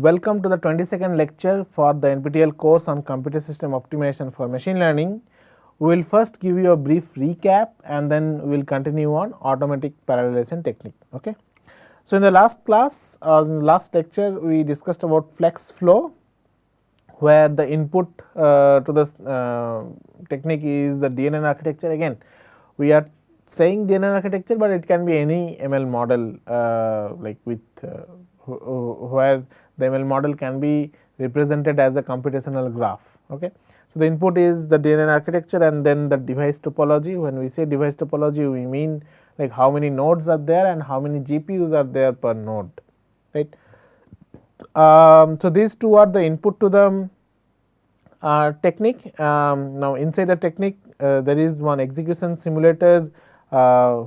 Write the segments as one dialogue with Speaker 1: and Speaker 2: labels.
Speaker 1: Welcome to the 22nd lecture for the NPTEL course on computer system optimization for machine learning. We will first give you a brief recap and then we will continue on automatic parallelization technique. Okay. So, in the last class or in the last lecture we discussed about flex flow, where the input to the technique is the DNN architecture. Again, we are saying DNN architecture, but it can be any ML model like with where the ML model can be represented as a computational graph. Okay. So, the input is the DNN architecture and then the device topology. When we say device topology, we mean like how many nodes are there and how many GPUs are there per node, right. So, these two are the input to the technique. Now, inside the technique there is one execution simulator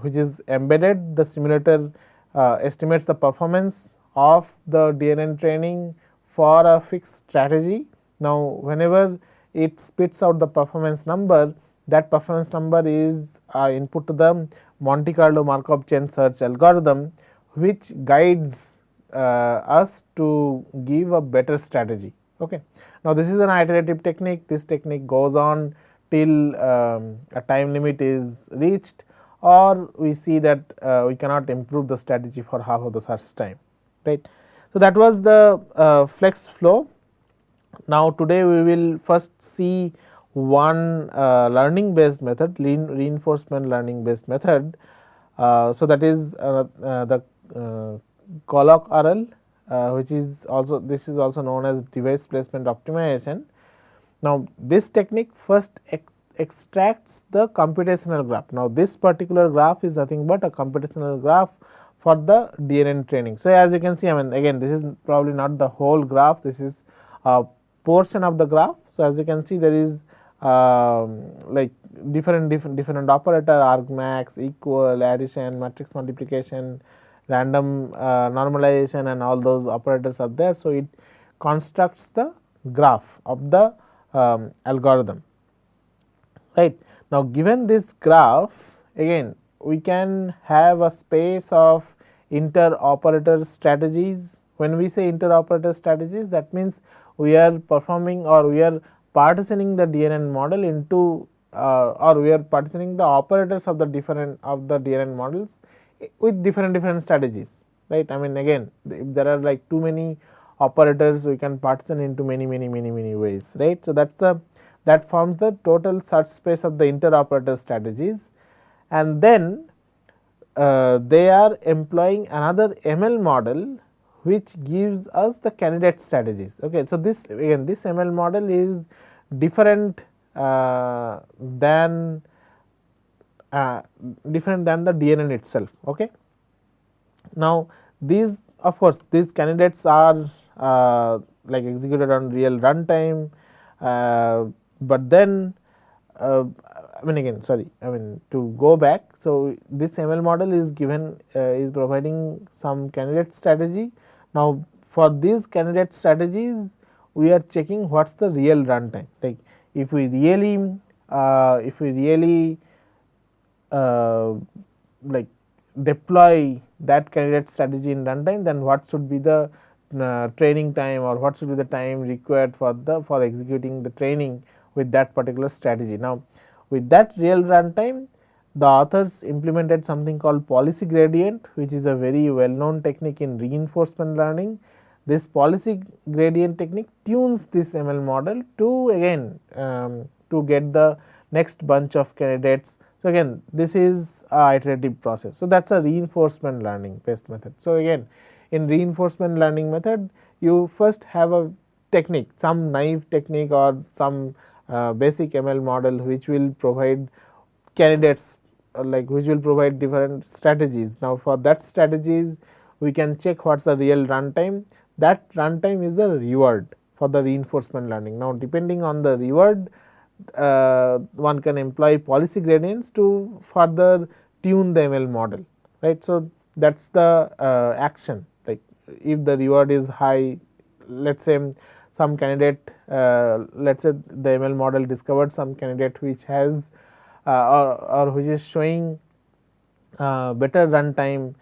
Speaker 1: which is embedded. The simulator estimates the performance of the DNN training for a fixed strategy. Now, whenever it spits out the performance number, that performance number is input to the Monte Carlo Markov chain search algorithm, which guides us to give a better strategy. Okay. Now, this is an iterative technique. This technique goes on till a time limit is reached, or we see that we cannot improve the strategy for half of the search time, right. So, that was the flex flow. Now, today we will first see one learning based method, reinforcement learning based method. So, that is the ColoRL, which is also known as device placement optimization. Now, this technique first extracts the computational graph. Now, this particular graph is nothing but a computational graph for the DNN training. So, as you can see, I mean, again, this is probably not the whole graph, this is a portion of the graph. So, as you can see, there is like different operator, argmax, equal, addition, matrix multiplication, random normalization, and all those operators are there. So, it constructs the graph of the algorithm, right. Now, given this graph, again we can have a space of inter-operator strategies. When we say inter-operator strategies, that means we are performing or we are partitioning the DNN model into or we are partitioning the operators of the DNN models with different strategies, right. I mean, again, if there are like too many operators, we can partition into many ways, right. So, that forms the total search space of the inter-operator strategies, and then they are employing another ML model which gives us the candidate strategies. Okay. So, this again, this ML model is different than the DNN itself. Okay. Now, these, of course, these candidates are like executed on real runtime, but then I mean, again, sorry, I mean, to go back. So, this ML model is given is providing some candidate strategy. Now, for these candidate strategies, we are checking what is the real runtime. Like if we really like deploy that candidate strategy in runtime, then what should be the training time, or what should be the time required for executing the training with that particular strategy. Now, with that real runtime, the authors implemented something called policy gradient, which is a very well known technique in reinforcement learning. This policy gradient technique tunes this ML model to again to get the next bunch of candidates. So, again, this is a iterative process. So, that is a reinforcement learning based method. So, again, in reinforcement learning method, you first have a technique, some naive technique or some basic ML model which will provide candidates, like which will provide different strategies. Now, for that strategies, we can check what is the real runtime. That runtime is the reward for the reinforcement learning. Now, depending on the reward, one can employ policy gradients to further tune the ML model, right. So, that is the action. Like if the reward is high, let us say some candidate, let us say the ML model discovered some candidate which has or which is showing better runtime,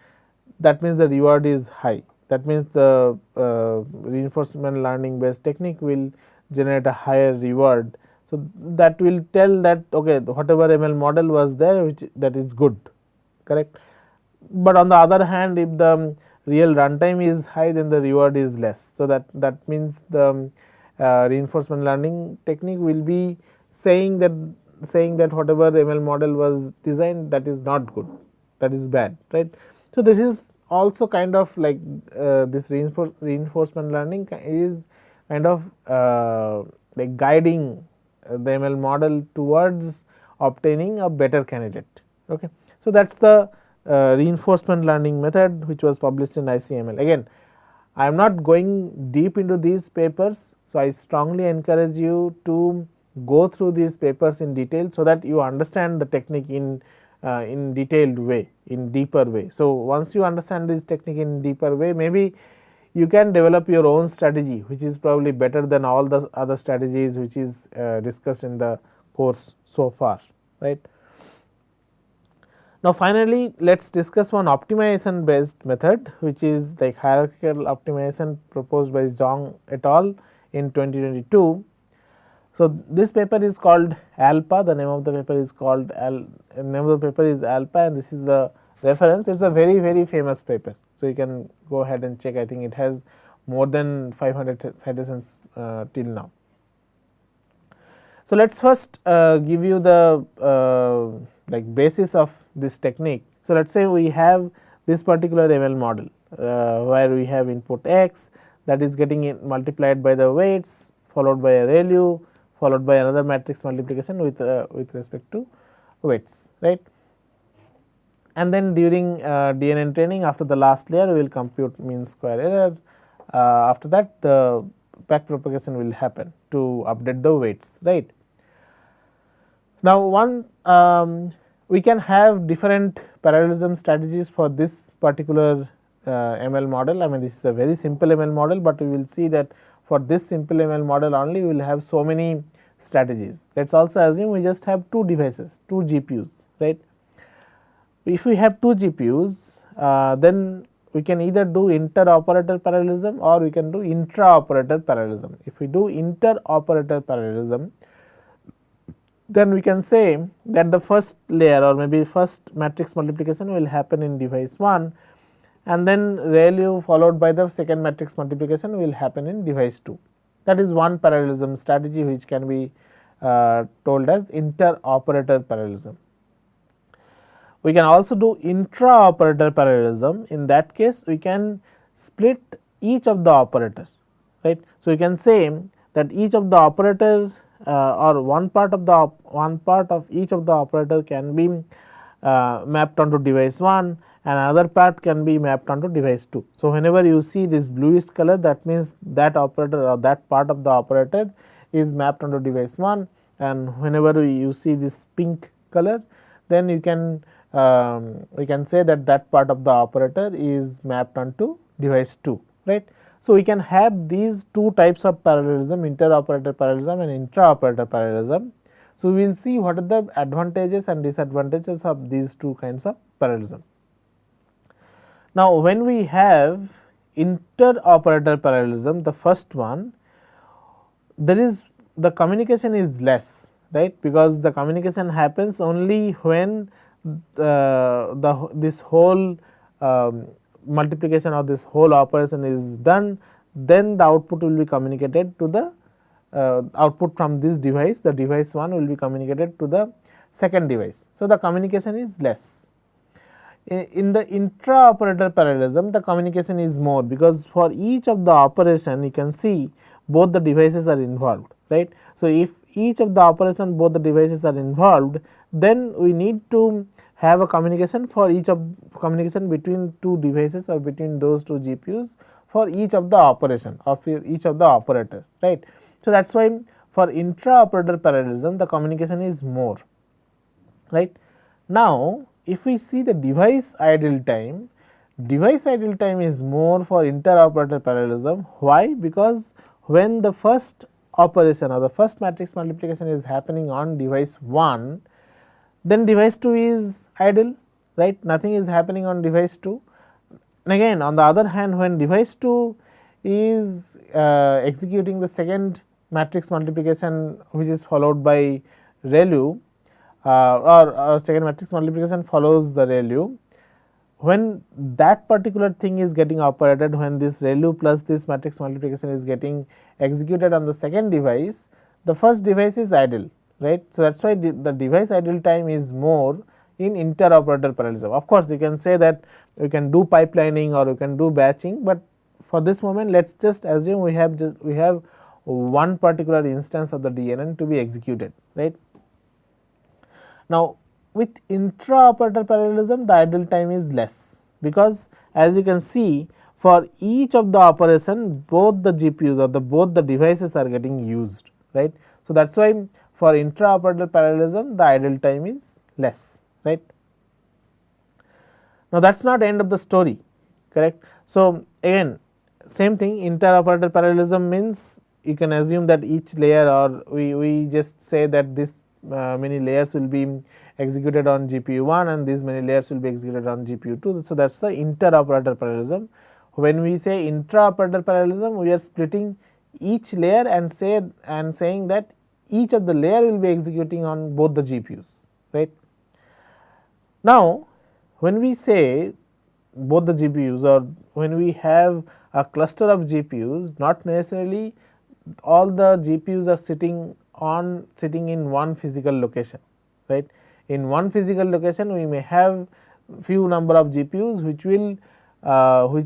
Speaker 1: that means the reward is high. that means the reinforcement learning based technique will generate a higher reward. So, that will tell that okay, whatever ML model was there, which that is good, correct. But on the other hand, if the real runtime is high, then the reward is less. So, that means the reinforcement learning technique will be saying that whatever ML model was designed, that is not good, that is bad, right. So, this is also kind of like this reinforcement learning is kind of like guiding the ML model towards obtaining a better candidate. Okay. So, that is the reinforcement learning method which was published in ICML. Again, I am not going deep into these papers. So, I strongly encourage you to go through these papers in detail, so that you understand the technique in detailed way, in deeper way. So, once you understand this technique in deeper way, maybe you can develop your own strategy, which is probably better than all the other strategies which is discussed in the course so far, right. Now, finally, let us discuss one optimization based method, which is like hierarchical optimization proposed by Zhang et al. In 2022. So, this paper is called ALPA, the name of the paper is called ALPA, and this is the reference. It is a very famous paper. So, you can go ahead and check. I think it has more than 500 citations till now. So, let us first give you the like basis of this technique. So, let us say we have this particular ML model where we have input x, that is getting multiplied by the weights, followed by a ReLU, followed by another matrix multiplication with respect to weights, right. And then during DNN training, after the last layer, we will compute mean square error. After that, the back propagation will happen to update the weights, right. Now, we can have different parallelism strategies for this particular ML model. I mean, this is a very simple ML model, but we will see that for this simple ML model only, we will have so many strategies. Let us also assume we just have two devices, two GPUs, right. If we have two GPUs, then we can either do inter-operator parallelism or we can do intra-operator parallelism. If we do inter-operator parallelism, then we can say that the first layer or maybe first matrix multiplication will happen in device 1, and then ReLU followed by the second matrix multiplication will happen in device 2. That is one parallelism strategy which can be told as inter-operator parallelism. We can also do intra-operator parallelism. In that case, we can split each of the operators, right. So, we can say that each of the operators or one part of each of the operator can be mapped onto device 1 and another part can be mapped onto device 2. So, whenever you see this bluish color, that means that operator or that part of the operator is mapped onto device 1, and whenever you see this pink color, then you can we can say that that part of the operator is mapped onto device 2, right. So, we can have these two types of parallelism, inter-operator parallelism and intra-operator parallelism. So, we will see what are the advantages and disadvantages of these two kinds of parallelism. Now, when we have inter-operator parallelism, the first one, there is the communication is less, right, because the communication happens only when this whole multiplication of this whole operation is done, then the output will be communicated to the output from this device, the device 1 will be communicated to the second device. So, the communication is less. In the intra-operator parallelism, the communication is more, because for each of the operation you can see both the devices are involved, right. So, if each of the operation both the devices are involved, then we need to have a communication for each of communication between two devices or between those two GPUs for each of the operation or for each of the operator, right. So, that is why for intra-operator parallelism the communication is more, right. Now, if we see the device idle time is more for inter-operator parallelism. Why? Because when the first operation or the first matrix multiplication is happening on device 1, then device 2 is idle, right, nothing is happening on device 2, And again on the other hand, when device 2 is executing the second matrix multiplication which is followed by ReLU, or second matrix multiplication follows the ReLU, when that particular thing is getting operated, when this ReLU plus this matrix multiplication is getting executed on the second device, the first device is idle, right. So, that is why the device idle time is more in inter-operator parallelism. Of course, you can say that we can do pipelining or we can do batching, but for this moment let us just assume we have one particular instance of the DNN to be executed, right. Now, with intra-operator parallelism, the idle time is less, because as you can see, for each of the operation both the GPUs or both the devices are getting used, right. So, that is why for intra-operator parallelism the idle time is less, right. Now, that is not end of the story, correct. So, again same thing, inter-operator parallelism means you can assume that each layer, or we just say that this many layers will be executed on GPU 1 and these many layers will be executed on GPU 2. So, that is the inter-operator parallelism. When we say intra-operator parallelism, we are splitting each layer and saying that each of the layer will be executing on both the GPUs, right. Now, when we say both the GPUs, or when we have a cluster of GPUs, not necessarily all the GPUs are sitting in one physical location, right. In one physical location we may have few number of GPUs which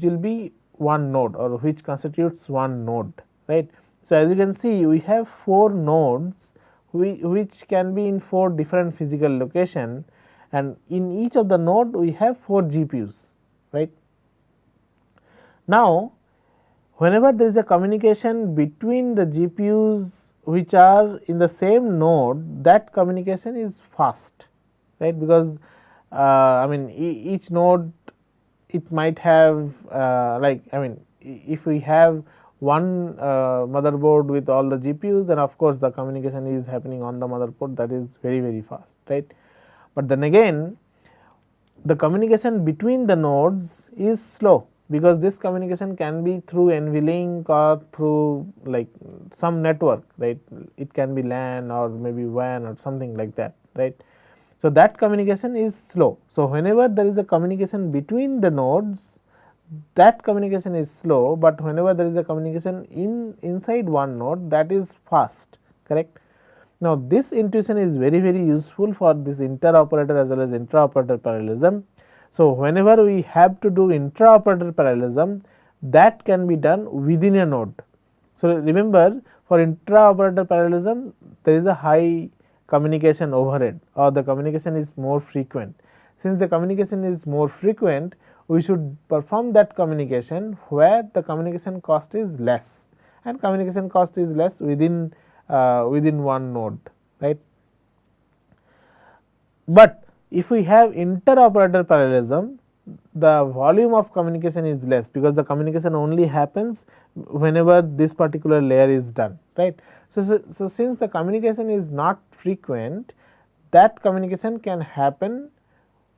Speaker 1: will be one node, or which constitutes one node, right. So, as you can see, we have 4 nodes which can be in 4 different physical location, and in each of the node we have 4 GPUs, right. Now, whenever there is a communication between the GPUs which are in the same node, that communication is fast, right, because I mean each node, it might have if we have one motherboard with all the GPUs, then of course the communication is happening on the motherboard, that is very fast, right. But then again the communication between the nodes is slow, because this communication can be through NVLink or through like some network, right. It can be LAN or maybe WAN or something like that, right. So, that communication is slow. So, whenever there is a communication between the nodes, that communication is slow, but whenever there is a communication inside one node, that is fast, correct. Now, this intuition is very useful for this inter-operator as well as intra-operator parallelism. So, whenever we have to do intra-operator parallelism, that can be done within a node. So, remember, for intra-operator parallelism there is a high communication overhead, or the communication is more frequent. Since the communication is more frequent, we should perform that communication where the communication cost is less, and communication cost is less within one node, right. But if we have inter-operator parallelism, the volume of communication is less, because the communication only happens whenever this particular layer is done, right. So, since the communication is not frequent, that communication can happen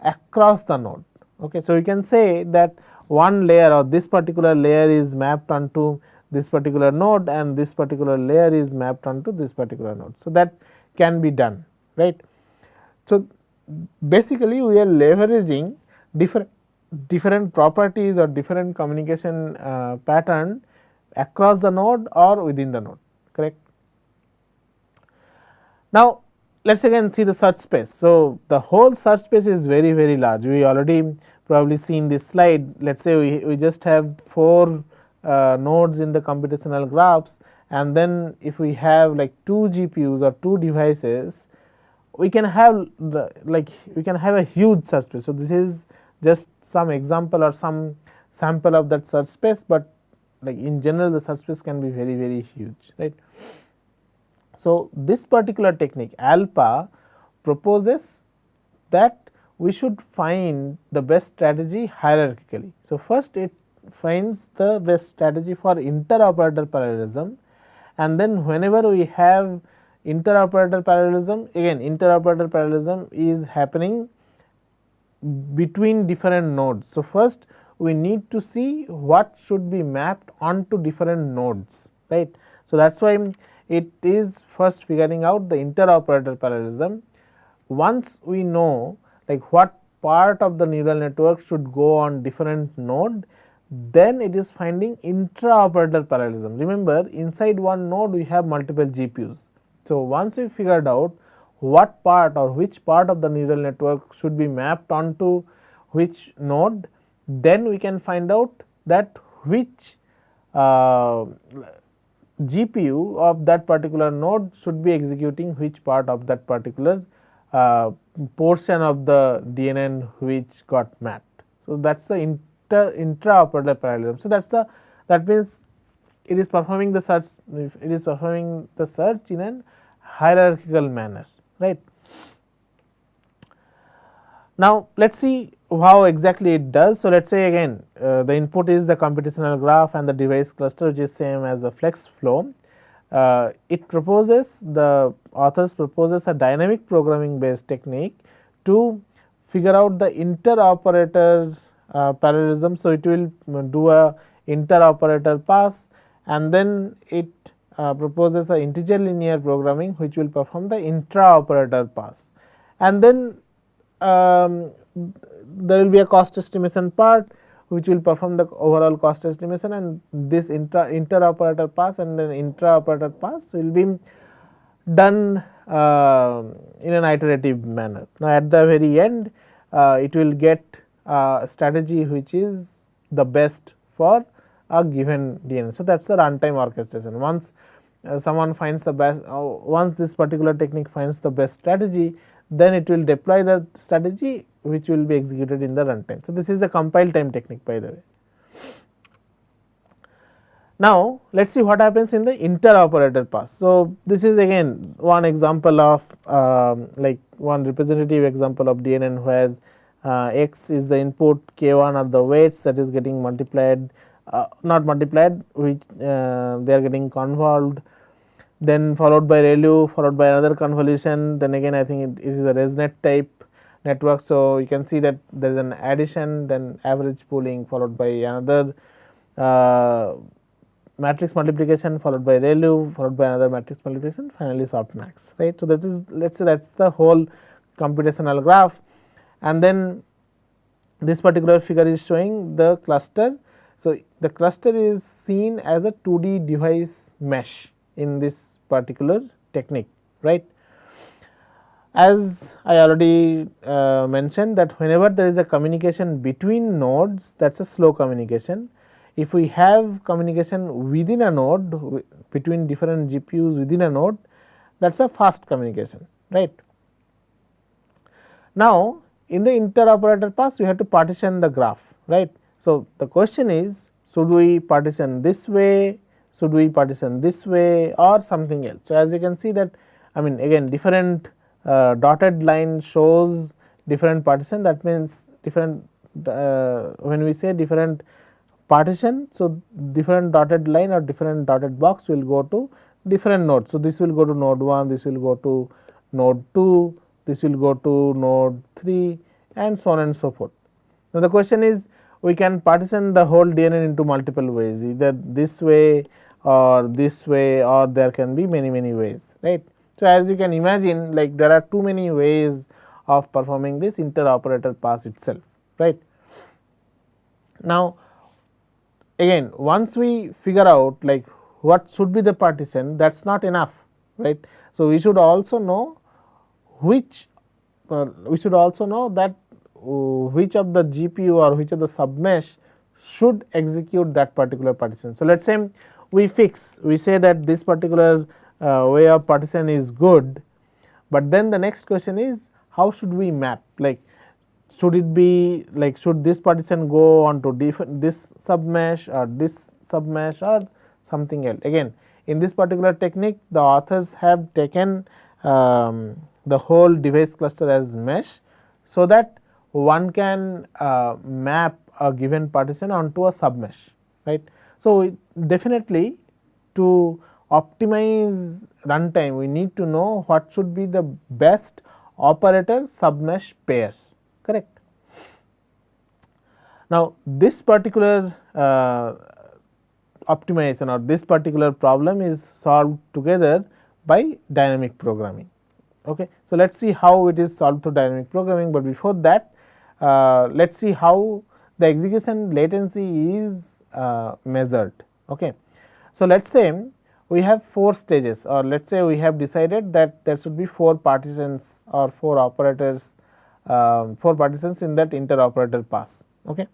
Speaker 1: across the node. Okay. So, you can say that one layer, or this particular layer is mapped onto this particular node, and this particular layer is mapped onto this particular node. So, that can be done, right. So, basically we are leveraging different properties or different communication pattern across the node or within the node, correct. Now, let us again see the search space. So, the whole search space is very large. We already probably seen this slide. Let us say we just have 4 nodes in the computational graphs, and then if we have like 2 GPUs or 2 devices, we can have a huge search space. So, this is just some example or some sample of that search space, but like in general the search space can be very huge, right. So, this particular technique ALPA proposes that we should find the best strategy hierarchically. So, first it finds the best strategy for inter-operator parallelism, and then whenever we have inter-operator parallelism, again inter-operator parallelism is happening between different nodes. So, first we need to see what should be mapped onto different nodes, right. So, that is why it is first figuring out the interoperator parallelism. Once we know like what part of the neural network should go on different node, then it is finding intraoperator parallelism. Remember, inside one node we have multiple GPUs. So, once we figured out what part or which part of the neural network should be mapped onto which node, then we can find out that which GPU of that particular node should be executing which part of that particular portion of the DNN which got mapped. So, that is the intraoperator parallelism. So, that means it is performing the search, it is performing the search in an hierarchical manner, right. Now, let us see how exactly it does. So, let us say again the input is the computational graph and the device cluster, which is same as the flex flow. It proposes, the authors proposes a dynamic programming based technique to figure out the interoperator parallelism. So, it will do a interoperator pass, and then it proposes a integer linear programming which will perform the intraoperator pass, and then there will be a cost estimation part which will perform the overall cost estimation, and this interoperator pass and then intraoperator pass will be done in an iterative manner. Now, at the very end it will get a strategy which is the best for a given DNN. So, that is the runtime orchestration. Once someone finds the best, once this particular technique finds the best strategy, then it will deploy the strategy which will be executed in the runtime. So, this is the compile time technique, by the way. Now, let us see what happens in the interoperator pass. So, this is again one example of like one representative example of DNN where x is the input, k1 are the weights that is getting multiplied, not multiplied, which they are getting convolved, then followed by ReLU, followed by another convolution, then again I think it is a ResNet type network. So, you can see that there is an addition, then average pooling, followed by another matrix multiplication, followed by ReLU, followed by another matrix multiplication, finally softmax, right. So, that is, let us say that is the whole computational graph, and then this particular figure is showing the cluster. So, the cluster is seen as a 2D device mesh in this particular technique, right. As I already mentioned that whenever there is a communication between nodes, that is a slow communication. If we have communication within a node, between different GPUs within a node, that is a fast communication, right. Now, in the interoperator pass we have to partition the graph, right. So, the question is, should we partition this way, should we partition this way or something else. So, as you can see that, I mean again different dotted line shows different partition, that means different when we say different partition. So, different dotted line or different dotted box will go to different nodes. So, this will go to node 1, this will go to node 2, this will go to node 3 and so on and so forth. Now, the question is, we can partition the whole DNN into multiple ways, either this way or this way, or there can be many ways, right. So, as you can imagine, like there are too many ways of performing this interoperator pass itself, right. Now, again once we figure out like what should be the partition, that is not enough, right. So, we should also know which we should also know that which of the GPU or which of the submesh should execute that particular partition. So, let us say we say that this particular way of partition is good, but then the next question is how should we map, like should it be like, should this partition go on to this submesh or this submesh or something else. Again, in this particular technique the authors have taken the whole device cluster as mesh, so that one can map a given partition onto a submesh, right. So, definitely to optimize runtime we need to know what should be the best operator submesh pair, correct. Now, this particular optimization or this particular problem is solved together by dynamic programming. Okay. So, let us see how it is solved through dynamic programming, but before that let us see how the execution latency is measured. Okay. So, let us say we have 4 stages, or let us say we have decided that there should be 4 partitions or 4 operators, 4 partitions in that inter-operator pass. Okay.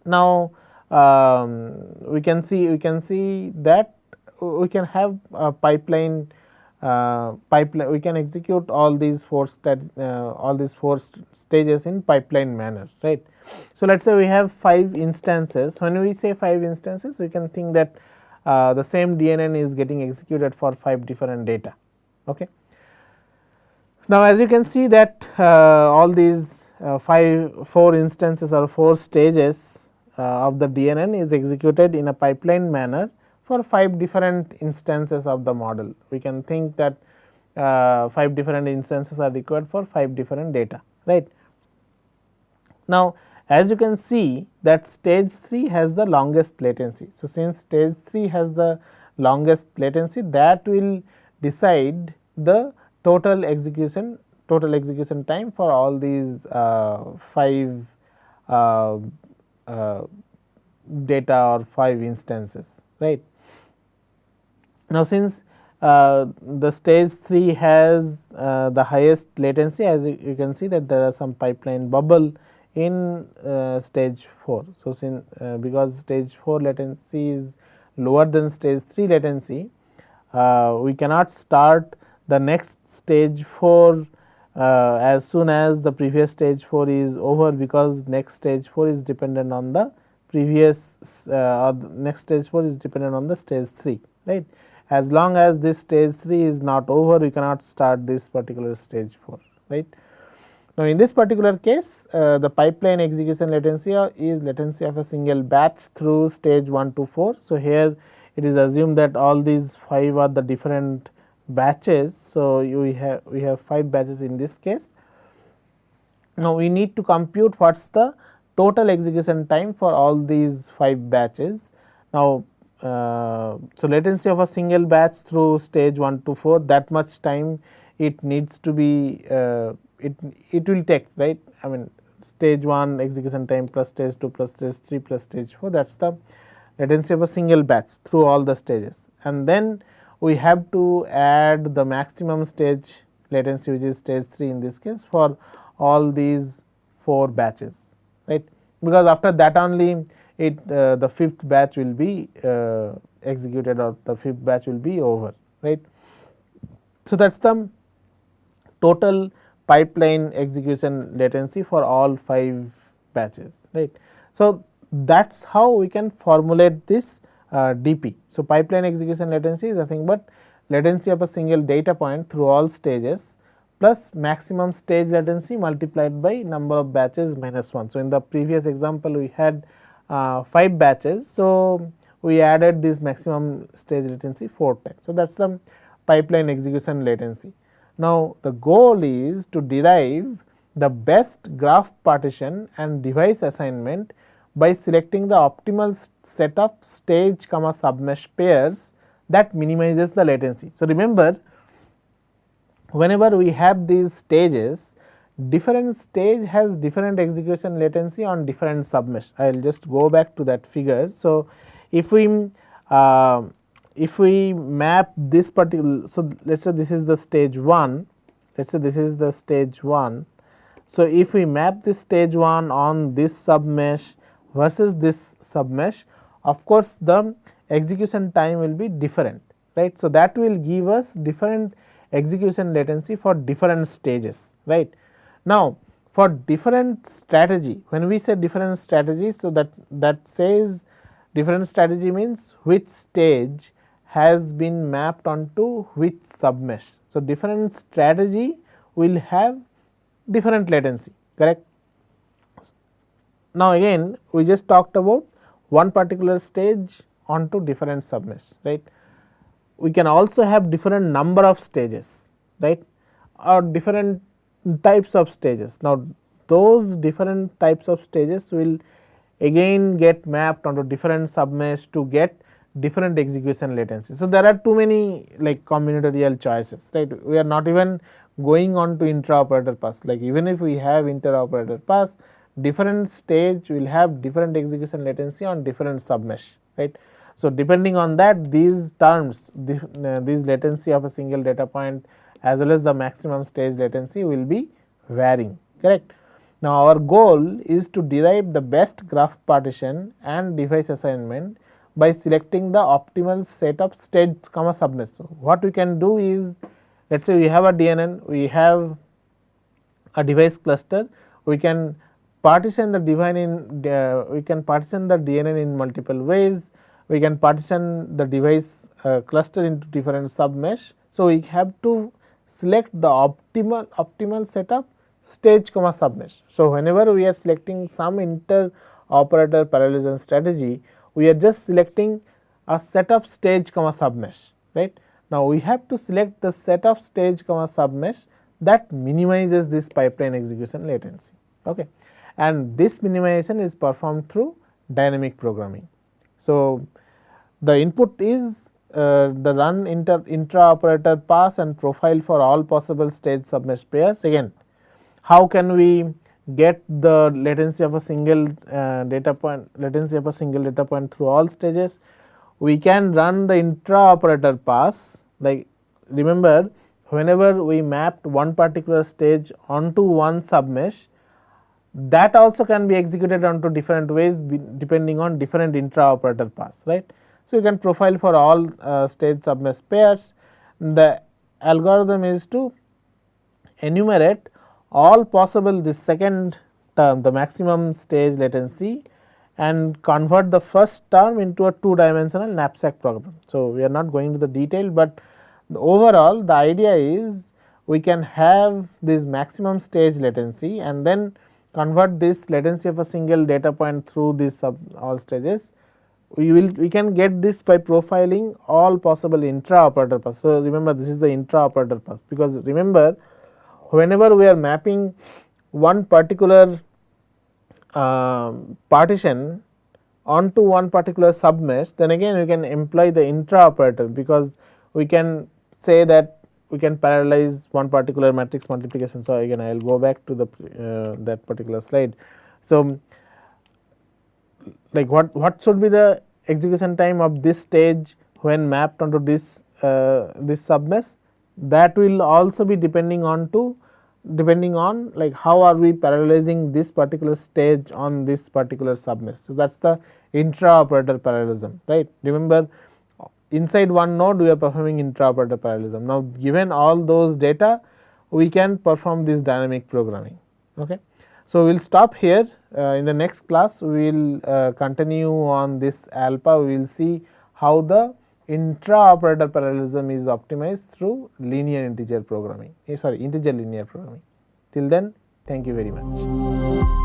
Speaker 1: Now, we can see that we can have a pipeline we can execute all these 4 stages in pipeline manner, right. So, let us say we have 5 instances. When we say 5 instances, we can think that the same DNN is getting executed for 5 different data. Okay. Now, as you can see that all these 4 instances or 4 stages of the DNN is executed in a pipeline manner for 5 different instances of the model. We can think that 5 different instances are required for 5 different data, right. Now, as you can see that stage 3 has the longest latency. So, since stage 3 has the longest latency, that will decide the total execution time for all these 5 data or 5 instances, right. Now, since the stage 3 has the highest latency, as you can see that there are some pipeline bubble in stage 4. So, since because stage 4 latency is lower than stage 3 latency, we cannot start the next stage 4 as soon as the previous stage 4 is over, because next stage 4 is dependent on the previous next stage 4 is dependent on the stage 3, right. As long as this stage 3 is not over, we cannot start this particular stage 4, right. Now, in this particular case, the pipeline execution latency is latency of a single batch through stage 1 to 4. So, here it is assumed that all these 5 are the different batches. So, we have 5 batches in this case. Now, we need to compute what is the total execution time for all these 5 batches. Now, so latency of a single batch through stage 1 to 4, that much time it needs to be it will take, right. I mean, stage 1 execution time plus stage 2 plus stage 3 plus stage 4, that is the latency of a single batch through all the stages, and then we have to add the maximum stage latency, which is stage 3 in this case, for all these 4 batches, right, because after that only it the 5th batch will be executed, or the 5th batch will be over, right. So, that is the total pipeline execution latency for all 5 batches, right. So, that is how we can formulate this DP. So, pipeline execution latency is nothing but latency of a single data point through all stages plus maximum stage latency multiplied by number of batches minus 1. So, in the previous example we had 5 batches. So, we added this maximum stage latency 4 times. So, that is the pipeline execution latency. Now, the goal is to derive the best graph partition and device assignment by selecting the optimal set of stage comma submesh pairs that minimizes the latency. So, remember, whenever we have these stages, different stage has different execution latency on different submesh. I will just go back to that figure. So, if we map this particular, so let us say this is the stage 1, let us say this is the stage 1. So, if we map this stage 1 on this submesh versus this submesh, of course, the execution time will be different, right. So, that will give us different execution latency for different stages, right. Now, for different strategy, when we say different strategies, so that says different strategy means which stage has been mapped onto which submesh. So, different strategy will have different latency, correct. Now, again we just talked about one particular stage onto different submesh, right. We can also have different number of stages, right, or different types of stages. Now, those different types of stages will again get mapped onto different submesh to get different execution latency. So, there are too many like combinatorial choices, right. We are not even going on to intra-operator pass, like even if we have inter-operator pass, different stage will have different execution latency on different submesh, right. So, depending on that, these terms, these latency of a single data point as well as the maximum stage latency will be varying, correct. Now, our goal is to derive the best graph partition and device assignment by selecting the optimal set of stage comma submesh. So, what we can do is, let us say we have a DNN, we have a device cluster, we can partition the DNN in multiple ways, we can partition the device cluster into different submesh. So, we have to select the optimal setup stage comma submesh. So, whenever we are selecting some inter operator parallelism strategy, we are just selecting a set of stage comma submesh, right. Now, we have to select the set of stage comma submesh that minimizes this pipeline execution latency, okay. And this minimization is performed through dynamic programming. So, the input is the run intra-operator pass and profile for all possible stage submesh pairs. Again, how can we get the latency of a single data point through all stages? We can run the intra-operator pass, like remember whenever we mapped one particular stage onto one submesh, that also can be executed onto different ways depending on different intra-operator pass, right. So, you can profile for all stage submesh pairs. The algorithm is to enumerate all possible this second term, the maximum stage latency, and convert the first term into a 2-dimensional knapsack program. So, we are not going to the detail, but the overall the idea is we can have this maximum stage latency and then convert this latency of a single data point through this all stages. We can get this by profiling all possible intra-operator paths. So, remember this is the intra-operator paths, because remember whenever we are mapping one particular partition onto one particular submesh, then again we can employ the intra-operator, because we can say that we can parallelize one particular matrix multiplication. So, again I will go back to the that particular slide. So, like what should be the execution time of this stage when mapped onto this submesh, that will also be depending on like how are we parallelizing this particular stage on this particular submesh. So, that is the intra-operator parallelism, right. Remember inside one node we are performing intra-operator parallelism. Now, given all those data, we can perform this dynamic programming, okay. So, we will stop here. In the next class we will continue on this alpha. We will see how the intra-operator parallelism is optimized through linear integer programming, integer linear programming. Till then, thank you very much.